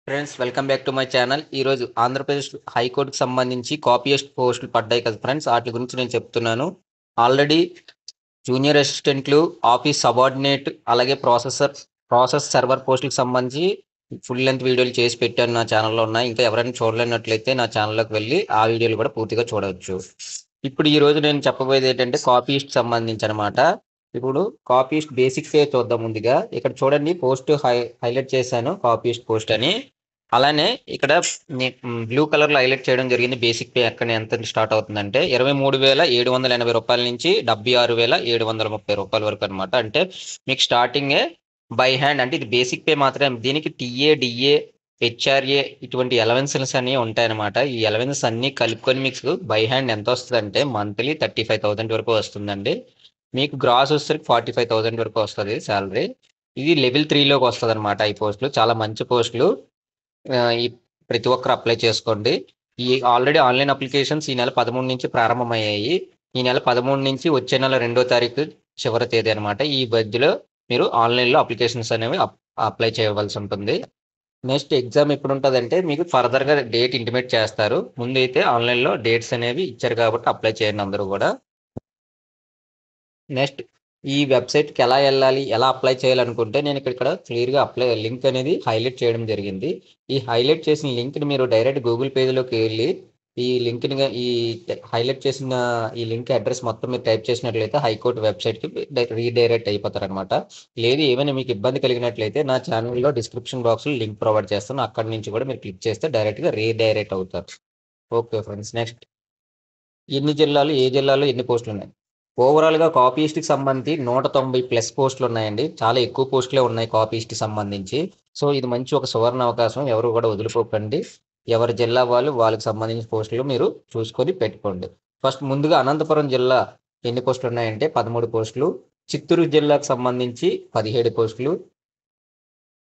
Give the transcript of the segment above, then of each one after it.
Friends welcome back to my channel. ఈరోజు ఆంధ్రప్రదేశ్ హైకోర్టుకు సంబంధించి కాపీయస్ట్ పోస్టులు పడ్డాయి కదా ఫ్రెండ్స్, వాటి గురించి నేను చెప్తున్నాను. ఆల్రెడీ జూనియర్ అసిస్టెంట్లు, ఆఫీస్ సబార్డినేట్, అలాగే ప్రాసెస్ సర్వర్ పోస్టులకు సంబంధించి ఫుల్ లెంత్ వీడియోలు చేసి పెట్టాను, నా ఛానల్లో ఉన్నాయి. ఇంకా ఎవరైనా చూడలేనట్లయితే నా ఛానల్లోకి వెళ్ళి ఆ వీడియోలు కూడా పూర్తిగా చూడవచ్చు. ఇప్పుడు ఈ రోజు నేను చెప్పబోయేది ఏంటంటే కాపీస్ట్ సంబంధించి అనమాట. ఇప్పుడు కాపీస్ట్ బేసిక్స్ చూద్దాం. ముందుగా ఇక్కడ చూడండి, పోస్ట్ హైలైట్ చేశాను, కాపీస్ట్ పోస్ట్ అని. అలానే ఇక్కడ బ్లూ కలర్ లో హైలైట్ చేయడం జరిగింది. బేసిక్ పే ఎక్కడ ఎంత స్టార్ట్ అవుతుందంటే 23,780 రూపాయల నుంచి 76,730 రూపాయల వరకు అనమాట. అంటే మీకు స్టార్టింగే బై హ్యాండ్, అంటే ఇది బేసిక్ పే మాత్రమే. దీనికి టీఏ, డిఏ, హెచ్ఆర్ఏ ఇటువంటి అలవెన్సెస్ అన్ని ఉంటాయన్నమాట. ఈ అలవెన్సెస్ అన్ని కలుపుకొని మీకు బై హ్యాండ్ ఎంత వస్తుంది అంటే మంత్లీ 35,000 వరకు వస్తుందండి. మీకు గ్రాస్ వచ్చేసరికి 45,000 వరకు వస్తుంది శాలరీ. ఇది లెవెల్ 3లోకి వస్తుంది అనమాట. ఈ పోస్టులు చాలా మంచి పోస్టులు. ఈ ప్రతి ఒక్కరు అప్లై చేసుకోండి. ఈ ఆల్రెడీ ఆన్లైన్ అప్లికేషన్స్ ఈ నెల 13 నుంచి ప్రారంభమయ్యాయి. ఈ నెల 13 నుంచి వచ్చే నెల 2వ తారీఖు చివరి తేదీ అనమాట. ఈ మధ్యలో మీరు ఆన్లైన్లో అప్లికేషన్స్ అనేవి అప్లై చేయవలసి ఉంటుంది. నెక్స్ట్ ఎగ్జామ్ ఎప్పుడు ఉంటుందంటే మీకు ఫర్దర్గా డేట్ ఇంటిమేట్ చేస్తారు. ముందు అయితే ఆన్లైన్లో డేట్స్ అనేవి ఇచ్చారు కాబట్టి అప్లై చేయండి అందరూ కూడా. నెక్స్ట్ ఈ వెబ్సైట్కి ఎలా వెళ్ళాలి, ఎలా అప్లై చేయాలనుకుంటే నేను ఇక్కడ క్లియర్గా లింక్ అనేది హైలైట్ చేయడం జరిగింది. ఈ హైలైట్ చేసిన లింక్ని మీరు డైరెక్ట్ గూగుల్ పేజ్లోకి వెళ్ళి ఈ లింక్ని హైలైట్ చేసిన ఈ లింక్ అడ్రస్ మొత్తం మీరు టైప్ చేసినట్లయితే హైకోర్టు వెబ్సైట్కి రీడైరెక్ట్ అయిపోతారు అనమాట. లేదు ఏమైనా మీకు ఇబ్బంది కలిగినట్లయితే నా ఛానల్లో డిస్క్రిప్షన్ బాక్స్లో లింక్ ప్రొవైడ్ చేస్తాను. అక్కడి నుంచి కూడా మీరు క్లిక్ చేస్తే డైరెక్ట్గా రీడైరెక్ట్ అవుతారు. ఓకే ఫ్రెండ్స్, నెక్స్ట్ ఎన్ని జిల్లాలు, ఏ జిల్లాలో ఎన్ని పోస్టులు ఉన్నాయి? ఓవరాల్గా కాపీస్ట్కి సంబంధించి 190+ పోస్టులు ఉన్నాయండి. చాలా ఎక్కువ పోస్టులే ఉన్నాయి కాపీస్ట్కి సంబంధించి. సో ఇది మంచి ఒక సువర్ణ అవకాశం, ఎవరు కూడా వదులుకోకండి. ఎవరి జిల్లా వాళ్ళకి సంబంధించిన పోస్టులు మీరు చూసుకొని పెట్టుకోండి. ఫస్ట్ ముందుగా అనంతపురం జిల్లా ఎన్ని పోస్టులు ఉన్నాయంటే 13 పోస్టులు. చిత్తూరు జిల్లాకు సంబంధించి 17 పోస్టులు.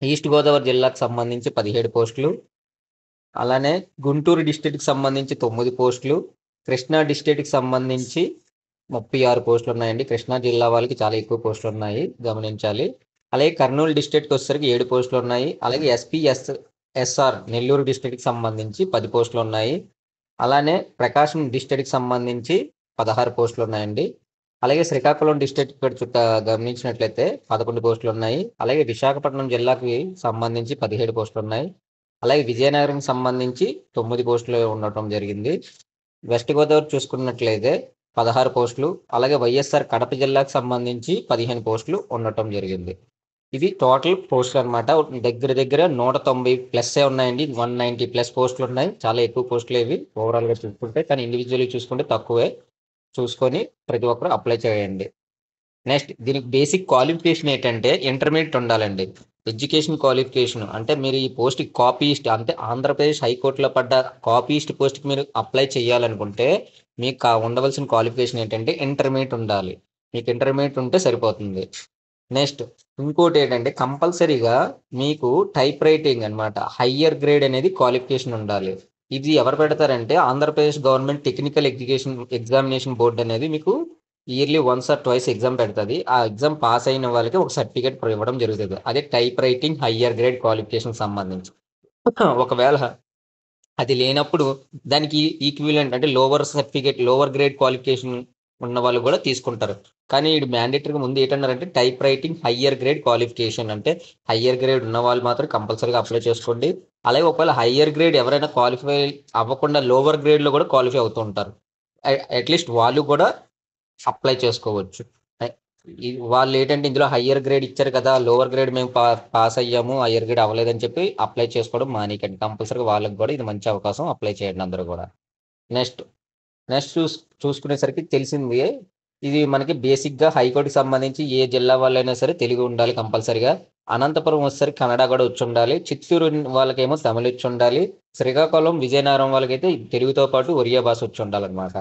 ఈస్ట్ గోదావరి జిల్లాకు సంబంధించి 17 పోస్టులు. అలానే గుంటూరు డిస్ట్రిక్ట్కి సంబంధించి 9 పోస్టులు. కృష్ణా డిస్ట్రిక్ట్కి సంబంధించి 36 పోస్టులు ఉన్నాయండి. కృష్ణా జిల్లా వాళ్ళకి చాలా ఎక్కువ పోస్టులు ఉన్నాయి, గమనించాలి. అలాగే కర్నూలు డిస్ట్రిక్ట్కి వచ్చేసరికి 7 పోస్టులు ఉన్నాయి. అలాగే ఎస్ఆర్ నెల్లూరు డిస్ట్రిక్ట్కి సంబంధించి 10 పోస్టులు ఉన్నాయి. అలానే ప్రకాశం డిస్ట్రిక్ట్కి సంబంధించి 16 పోస్టులు ఉన్నాయండి. అలాగే శ్రీకాకుళం డిస్ట్రిక్ట్ ఇక్కడ గమనించినట్లయితే 11 పోస్టులు ఉన్నాయి. అలాగే విశాఖపట్నం జిల్లాకి సంబంధించి 17 పోస్టులు ఉన్నాయి. అలాగే విజయనగరం సంబంధించి 9 పోస్టులు ఉండటం జరిగింది. వెస్ట్ గోదావరి చూసుకున్నట్లయితే 16 పోస్టులు. అలాగే వైఎస్ఆర్ కడప జిల్లాకు సంబంధించి 15 పోస్టులు ఉండటం జరిగింది. ఇది టోటల్ పోస్టులు అనమాట. దగ్గర 190+ ఉన్నాయండి. 190+ పోస్టులు ఉన్నాయి. చాలా ఎక్కువ పోస్టులు ఇవి ఓవరాల్గా చూసుకుంటే, కానీ ఇండివిజువల్గా చూసుకుంటే తక్కువే. చూసుకొని ప్రతి ఒక్కరు అప్లై చేయండి. నెక్స్ట్ దీనికి బేసిక్ క్వాలిఫికేషన్ ఏంటంటే ఇంటర్మీడియట్ ఉండాలండి. ఎడ్యుకేషన్ క్వాలిఫికేషన్ అంటే మీరు ఈ పోస్ట్కి కాపీస్ట్, అంటే ఆంధ్రప్రదేశ్ హైకోర్టులో పడ్డ కాపీస్ట్ పోస్ట్కి మీరు అప్లై చేయాలనుకుంటే మీకు ఉండవలసిన క్వాలిఫికేషన్ ఏంటంటే ఇంటర్మీడియట్ ఉండాలి. మీకు ఇంటర్మీడియట్ ఉంటే సరిపోతుంది. నెక్స్ట్ ఇంకోటి ఏంటంటే కంపల్సరీగా మీకు టైప్ రైటింగ్ అనమాట, హయ్యర్ గ్రేడ్ అనేది క్వాలిఫికేషన్ ఉండాలి. ఇది ఎవరు పెడతారంటే Andhra Pradesh government technical examination board అనేది మీకు yearly once or twice exam పెడుతుంది. ఆ ఎగ్జామ్ పాస్ అయిన వాళ్ళకి ఒక సర్టిఫికేట్ ఇవ్వడం జరుగుతుంది. అదే type writing higher grade qualification సంబంధించి. ఒకవేళ అది లేనప్పుడు దానికి ఈక్వివలెంట్ అంటే లోవర్ గ్రేడ్ క్వాలిఫికేషన్ ఉన్న వాళ్ళు కూడా తీసుకుంటారు. కానీ ఇది మ్యాండేటరీగా ముందు ఏంటన్నారంటే type writing higher grade qualification, అంటే హయ్యర్ గ్రేడ్ ఉన్న వాళ్ళు మాత్రం కంపల్సరీగా అప్లై చేసుకోండి. అలాగే ఒకవేళ హయ్యర్ గ్రేడ్ ఎవరైనా క్వాలిఫై అవ్వకుండా లోవర్ గ్రేడ్లో కూడా క్వాలిఫై అవుతూ ఉంటారు. అట్లీస్ట్ వాళ్ళు కూడా అప్లై చేసుకోవచ్చు. వాళ్ళు ఏంటంటే ఇందులో హయ్యర్ గ్రేడ్ ఇచ్చారు కదా, లోవర్ గ్రేడ్ మేము పాస్ అయ్యాము, హయ్యర్ గ్రేడ్ అవ్వలేదని చెప్పి అప్లై చేసుకోవడం మానేకండి. కంపల్సరీగా వాళ్ళకి కూడా ఇది మంచి అవకాశం, అప్లై చేయండి అందరూ కూడా. నెక్స్ట్ నెక్స్ట్ చూసుకునేసరికి తెలిసింది, ఇది మనకి బేసిక్గా హైకోర్టుకి సంబంధించి ఏ జిల్లా వాళ్ళైనా సరే తెలుగు ఉండాలి కంపల్సరీగా. అనంతపురం వచ్చేసరికి కన్నడ కూడా వచ్చి ఉండాలి. చిత్తూరు వాళ్ళకేమో తమిళ వచ్చి ఉండాలి. శ్రీకాకుళం, విజయనగరం వాళ్ళకైతే తెలుగుతో పాటు ఒరియా భాష వచ్చి ఉండాలన్నమాట.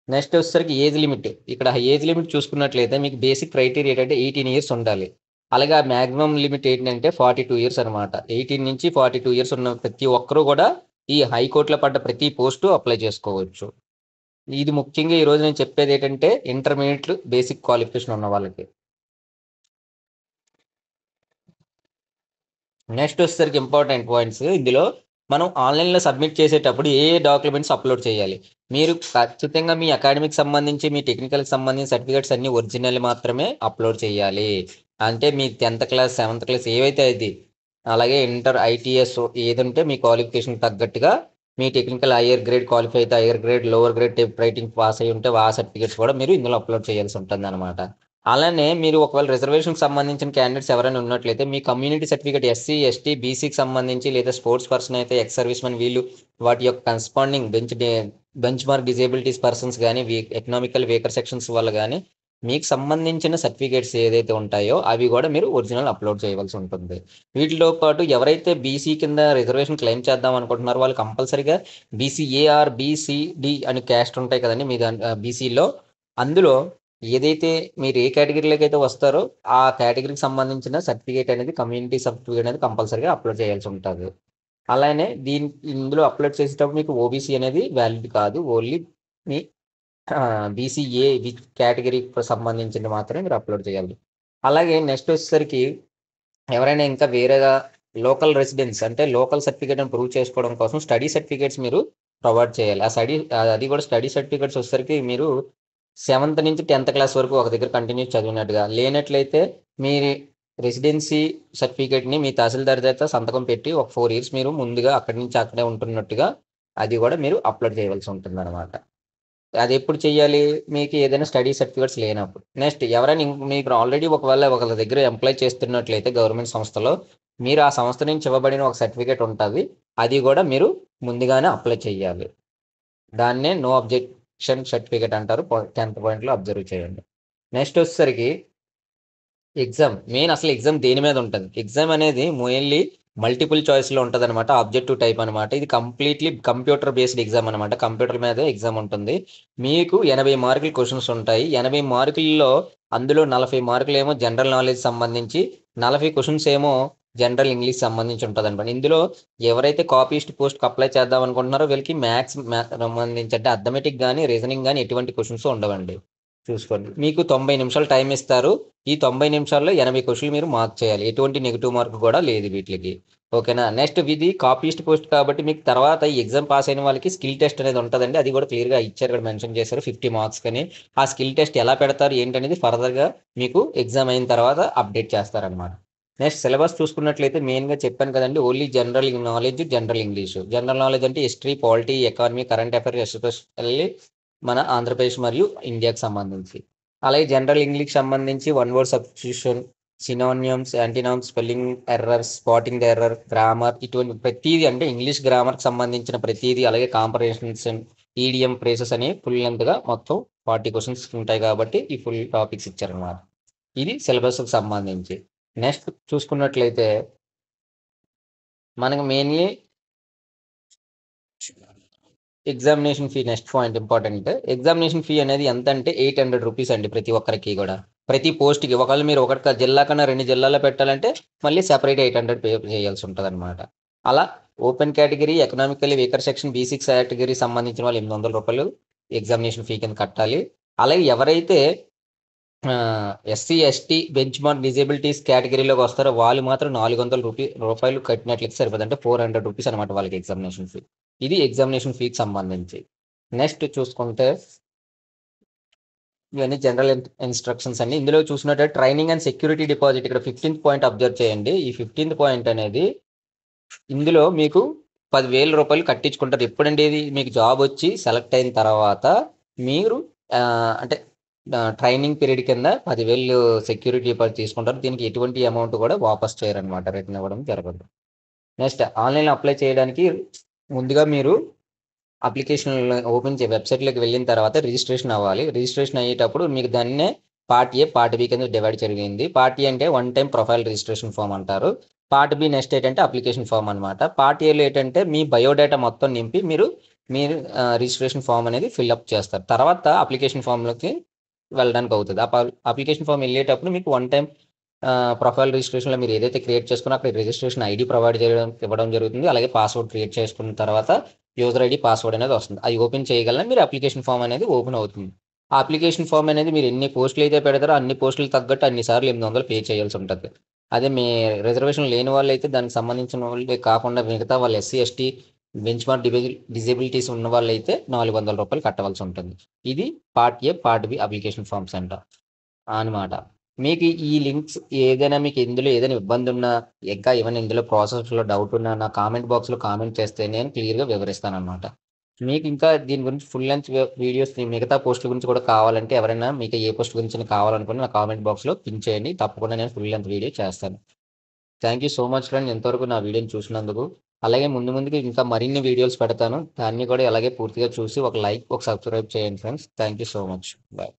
నెక్స్ట్ వచ్చేసరికి ఏజ్ లిమిట్. ఇక్కడ ఏజ్ లిమిట్ చూసుకున్నట్లయితే మీకు బేసిక్ క్రైటీరియా ఏంటంటే 18 ఇయర్స్ ఉండాలి. అలాగే మ్యాక్సిమం లిమిట్ ఏంటంటే 42 ఇయర్స్ అనమాట. 18 నుంచి 42 ఇయర్స్ ఉన్న ప్రతి ఒక్కరూ కూడా ఈ హైకోర్టులో పడ్డ ప్రతి పోస్టు అప్లై చేసుకోవచ్చు. ఇది ముఖ్యంగా ఈ రోజు నేను చెప్పేది ఏంటంటే ఇంటర్మీడియట్ బేసిక్ క్వాలిఫికేషన్ ఉన్న వాళ్ళకి. నెక్స్ట్ వచ్చేసరికి ఇంపార్టెంట్ పాయింట్స్ ఇందులో మనం ఆన్లైన్లో సబ్మిట్ చేసేటప్పుడు ఏ ఏ డాక్యుమెంట్స్ అప్లోడ్ చేయాలి. మీరు ఖచ్చితంగా మీ అకాడమిక్ సంబంధించి మీ టెక్నికల్కి సంబంధించి సర్టిఫికేట్స్ అన్ని ఒరిజినల్ మాత్రమే అప్లోడ్ చేయాలి. అంటే మీ 10th క్లాస్ 7th క్లాస్ ఏవైతే అది, అలాగే ఇంటర్ ఐటీఎస్ ఏదంటే మీ క్వాలిఫికేషన్ తగ్గట్టుగా మీ టెక్నికల్ హైయర్ గ్రేడ్ క్వాలిఫై అయితే hire grade, lower grade type writing pass అయి ఉంటే ఆ సర్టిఫికేట్స్ కూడా మీరు ఇందులో అప్లోడ్ చేయాల్సి ఉంటుంది అనమాట. అలానే మీరు ఒకవేళ రిజర్వేషన్కి సంబంధించిన క్యాండిడేట్స్ ఎవరైనా ఉన్నట్లయితే మీ కమ్యూనిటీ సర్టిఫికేట్ ఎస్సీ, ఎస్టీ, బీసీకి సంబంధించి లేదా స్పోర్ట్స్ పర్సన్ అయితే ఎక్స్ సర్వీస్ మెన్ వీళ్ళు వాటి యొక్క కన్స్పాండింగ్ బెంచ్ మార్క్ డిజేబిలిటీస్ పర్సన్స్ కానీ ఎకనామికల్ వీకర్ సెక్షన్స్ వాళ్ళు కానీ మీకు సంబంధించిన సర్టిఫికేట్స్ ఏదైతే ఉంటాయో అవి కూడా మీరు ఒరిజినల్ అప్లోడ్ చేయవలసి ఉంటుంది. వీటితో పాటు ఎవరైతే బీసీ కింద రిజర్వేషన్ క్లెయిమ్ చేద్దాం అనుకుంటున్నారో వాళ్ళు కంపల్సరీగా బీసీఏఆర్, బీసీడి అని క్యాస్ట్ ఉంటాయి కదండి మీ బీసీలో. అందులో ఏదైతే మీరు ఏ కేటగిరీలోకి అయితే వస్తారో ఆ కేటగిరీకి సంబంధించిన సర్టిఫికేట్ అనేది కమ్యూనిటీ సర్టిఫికేట్ అనేది కంపల్సరీగా అప్లోడ్ చేయాల్సి ఉంటుంది. అలానే ఇందులో అప్లోడ్ చేసేటప్పుడు మీకు ఓబీసీ అనేది వ్యాలిడ్ కాదు. ఓన్లీ మీ బీసీఏ కేటగిరీకి సంబంధించింది మాత్రమే మీరు అప్లోడ్ చేయాలి. అలాగే నెక్స్ట్ వచ్చేసరికి ఎవరైనా ఇంకా వేరేగా లోకల్ రెసిడెన్స్ అంటే లోకల్ సర్టిఫికేట్ అని ప్రూవ్ చేసుకోవడం కోసం స్టడీ సర్టిఫికేట్స్ మీరు ప్రొవైడ్ చేయాలి. అది కూడా స్టడీ సర్టిఫికేట్స్ వచ్చేసరికి మీరు 7th నుంచి 10th క్లాస్ వరకు ఒక దగ్గర కంటిన్యూ చదివినట్టుగా, లేనట్లయితే మీ రెసిడెన్సీ సర్టిఫికేట్ని మీ తహసీల్దార్ దగ్గర సంతకం పెట్టి ఒక 4 years మీరు ముందుగా అక్కడి నుంచి అక్కడే ఉంటున్నట్టుగా అది కూడా మీరు అప్లోడ్ చేయవలసి ఉంటుంది అనమాట. అది ఎప్పుడు చేయాలి? మీకు ఏదైనా స్టడీ సర్టిఫికేట్స్ లేనప్పుడు. నెక్స్ట్ ఎవరైనా మీకు ఆల్రెడీ ఒకవేళ ఒకళ్ళ దగ్గర ఎంప్లాయ్ చేస్తున్నట్లయితే గవర్నమెంట్ సంస్థలో, మీరు ఆ సంస్థ నుంచి ఇవ్వబడిన ఒక సర్టిఫికేట్ ఉంటుంది. అది కూడా మీరు ముందుగానే అప్లై చేయాలి. దాన్నే నో అబ్జెక్షన్ సర్టిఫికేట్ అంటారు. 10th పాయింట్లో అబ్జర్వ్ చేయండి. నెక్స్ట్ వచ్చేసరికి ఎగ్జామ్. మెయిన్ అసలు ఎగ్జామ్ దేని మీద ఉంటుంది? ఎగ్జామ్ అనేది మెయిన్లీ మల్టిపుల్ చాయిస్లో ఉంటుంది అనమాట. ఆబ్జెక్టివ్ టైప్ అనమాట. ఇది కంప్లీట్లీ కంప్యూటర్ బేస్డ్ ఎగ్జామ్ అనమాట. కంప్యూటర్ మీద ఎగ్జామ్ ఉంటుంది. మీకు 80 మార్కుల క్వశ్చన్స్ ఉంటాయి. 80 మార్కుల్లో అందులో 40 మార్కులు ఏమో జనరల్ నాలెడ్జ్ సంబంధించి, 40 క్వశ్చన్స్ ఏమో జనరల్ ఇంగ్లీష్ సంబంధించి ఉంటుంది అనమాట. ఇందులో ఎవరైతే కాపీస్ట్ పోస్ట్కి అప్లై చేద్దాం అనుకుంటున్నారో వీళ్ళకి మ్యాథ్స్ సంబంధించి అంటే అథమెటిక్ కానీ రీజనింగ్ కానీ ఎటువంటి క్వశ్చన్స్ ఉండవండి. చూసుకోండి. మీకు 90 నిమిషాలు టైం ఇస్తారు. ఈ 90 నిమిషాల్లో 80 క్వశ్చన్లు మీరు మార్క్ చేయాలి. ఎటువంటి నెగిటివ్ మార్క్ కూడా లేదు వీటికి. ఓకేనా? నెక్స్ట్ ఇది కాపీస్ట్ పోస్ట్ కాబట్టి మీకు తర్వాత ఈ ఎగ్జామ్ పాస్ అయిన వాళ్ళకి స్కిల్ టెస్ట్ అనేది ఉంటుందండి. అది కూడా క్లియర్గా ఇచ్చారు, ఇక్కడ మెన్షన్ చేశారు 50 మార్క్స్ కానీ. ఆ స్కిల్ టెస్ట్ ఎలా పెడతారు ఏంటనేది ఫర్దర్గా మీకు ఎగ్జామ్ అయిన తర్వాత అప్డేట్ చేస్తారనమాట. నెక్స్ట్ సిలబస్ చూసుకున్నట్లయితే మెయిన్గా చెప్పాను కదండి, only general knowledge, general English. General knowledge అంటే history, polity, economy, current affairs, especially మన ఆంధ్రప్రదేశ్ మరియు ఇండియాకి సంబంధించి. అలాగే జనరల్ ఇంగ్లీష్ సంబంధించి one word substitution, synonyms, antonyms, spelling errors, spotting the error, grammar, ఇటువంటి ప్రతిదీ అంటే ఇంగ్లీష్ గ్రామర్కి సంబంధించిన ప్రతిదీ, అలాగే కాంపరేషన్స్, ఈడియం ఫ్రేసెస్ అని ఫుల్ లెంత్గా మొత్తం 40 క్వశ్చన్స్ ఉంటాయి కాబట్టి ఈ ఫుల్ టాపిక్స్ ఇచ్చారనమాట. ఇది సిలబస్కి సంబంధించి. నెక్స్ట్ చూసుకున్నట్లయితే మనకు mainly examination fee. Next point important. Examination fee అనేది ఎంత అంటే 800 రూపీస్ అండి ప్రతి ఒక్కరికి కూడా. ప్రతి పోస్ట్కి ఒకవేళ మీరు ఒక జిల్లా కన్నా 2 జిల్లాల్లో పెట్టాలంటే మళ్ళీ సెపరేట్ 800 పే చేయాల్సి ఉంటుంది అనమాట. అలా open category, economically weaker section, బీ6 కేటగిరీ సంబంధించిన వాళ్ళు 800 రూపాయలు ఎగ్జామినేషన్ ఫీ కింద కట్టాలి. అలాగే ఎవరైతే SC, ST, benchmark disabilities కేటగిరీలోకి వస్తారో వాళ్ళు మాత్రం 400 రూపాయలు కట్టినట్లయితే సరిపోతుంది. అంటే 400 రూపీస్ అనమాట వాళ్ళకి ఎగ్జామినేషన్ ఫీ. ఇది ఎగ్జామినేషన్ ఫీకి సంబంధించి. నెక్స్ట్ చూసుకుంటే ఇవన్నీ జనరల్ ఇన్స్ట్రక్షన్స్ అండి. ఇందులో చూసినట్టు ట్రైనింగ్ అండ్ సెక్యూరిటీ డిపాజిట్, ఇక్కడ 15th పాయింట్ అబ్జర్వ్ చేయండి. ఈ 15th పాయింట్ అనేది ఇందులో మీకు 10,000 రూపాయలు కట్టించుకుంటారు. ఎప్పుడంటే ఇది మీకు జాబ్ వచ్చి సెలెక్ట్ అయిన తర్వాత మీరు అంటే ట్రైనింగ్ పీరియడ్ కింద 10,000 సెక్యూరిటీ డిపాజిట్ తీసుకుంటారు. దీనికి ఎటువంటి అమౌంట్ కూడా వాపస్ చేయరనమాట, రిటర్న్ ఇవ్వడం జరగదు. నెక్స్ట్ ఆన్లైన్లో అప్లై చేయడానికి ముందుగా మీరు అప్లికేషన్ ఓపెన్ వెబ్సైట్లోకి వెళ్ళిన తర్వాత రిజిస్ట్రేషన్ అవ్వాలి. రిజిస్ట్రేషన్ అయ్యేటప్పుడు మీకు దాన్నే పార్ట్ ఏ, పార్ట్ బి కింద డివైడ్ జరిగింది. పార్ట్ ఏ అంటే 1 టైం ప్రొఫైల్ రిజిస్ట్రేషన్ ఫామ్ అంటారు. పార్ట్ బి నెక్స్ట్ ఏంటంటే అప్లికేషన్ ఫామ్ అనమాట. పార్ట్ ఏలో ఏంటంటే మీ బయోడేటా మొత్తం నింపి మీరు రిజిస్ట్రేషన్ ఫామ్ అనేది ఫిల్అప్ చేస్తారు. తర్వాత అప్లికేషన్ ఫామ్లోకి వెళ్ళడానికి అవుతుంది. అప్లికేషన్ ఫామ్ వెళ్ళేటప్పుడు మీకు 1 టైం ప్రొఫైల్ రిజిస్ట్రేషన్లో మీరు ఏదైతే క్రియేట్ చేసుకున్నా అక్కడ రిజిస్ట్రేషన్ ఐడి ప్రొవైడ్ ఇవ్వడం జరుగుతుంది. అలాగే పాస్వర్డ్ క్రియేట్ చేసుకున్న తర్వాత యూజర్ ఐడి, పాస్వర్డ్ అనేది వస్తుంది. అది ఓపెన్ చేయగలనే మీరు అప్లికేషన్ ఫామ్ అనేది ఓపెన్ అవుతుంది. ఆ అప్లికేషన్ ఫామ్ అనేది మీరు ఎన్ని పోస్టులు అయితే పెడతారో అన్ని పోస్టులు తగ్గట్టు అన్ని సార్లు 800 పే చేయాల్సి ఉంటుంది. అదే మీ రిజర్వేషన్ లేని వాళ్ళైతే దానికి సంబంధించిన వాళ్ళే కాకుండా మిగతా వాళ్ళు SC, ST, benchmark disabilities ఉన్న వాళ్ళైతే ₹400 కట్టవలసి ఉంటుంది. ఇది part A, part B application forms అంట అనమాట. మీకు ఈ లింక్స్ ఏదైనా మీకు ఇందులో ఏదైనా ఇబ్బంది ఉన్నా, ఇంకా ఏమైనా ఇందులో ప్రాసెస్‌లో డౌట్ ఉన్నా నా కామెంట్ బాక్స్‌లో కామెంట్ చేస్తే నేను క్లియర్‌గా వివరిస్తాననమాట. మీకు ఇంకా దీని గురించి ఫుల్ లెంగ్త్ వీడియోస్ మిగతా పోస్టుల గురించి కూడా కావాలంటే ఎవరైనా మీకు ఏ పోస్ట్ గురించి కావాలనుకున్నా నా కామెంట్ బాక్స్‌లో పిన్ చేయండి. తప్పకుండా నేను ఫుల్ లెంగ్త్ వీడియో చేస్తాను. Thank you so much friend ఇంతవరకు నా వీడియోని చూసినందుకు. అలాగే ముందుకి ఇంకా మరిన్ని వీడియోస్ పెడతాను. దాన్ని కూడా అలాగే పూర్తిగా చూసి ఒక లైక్, ఒక సబ్స్క్రైబ్ చేయండి friends. Thank you so much. By.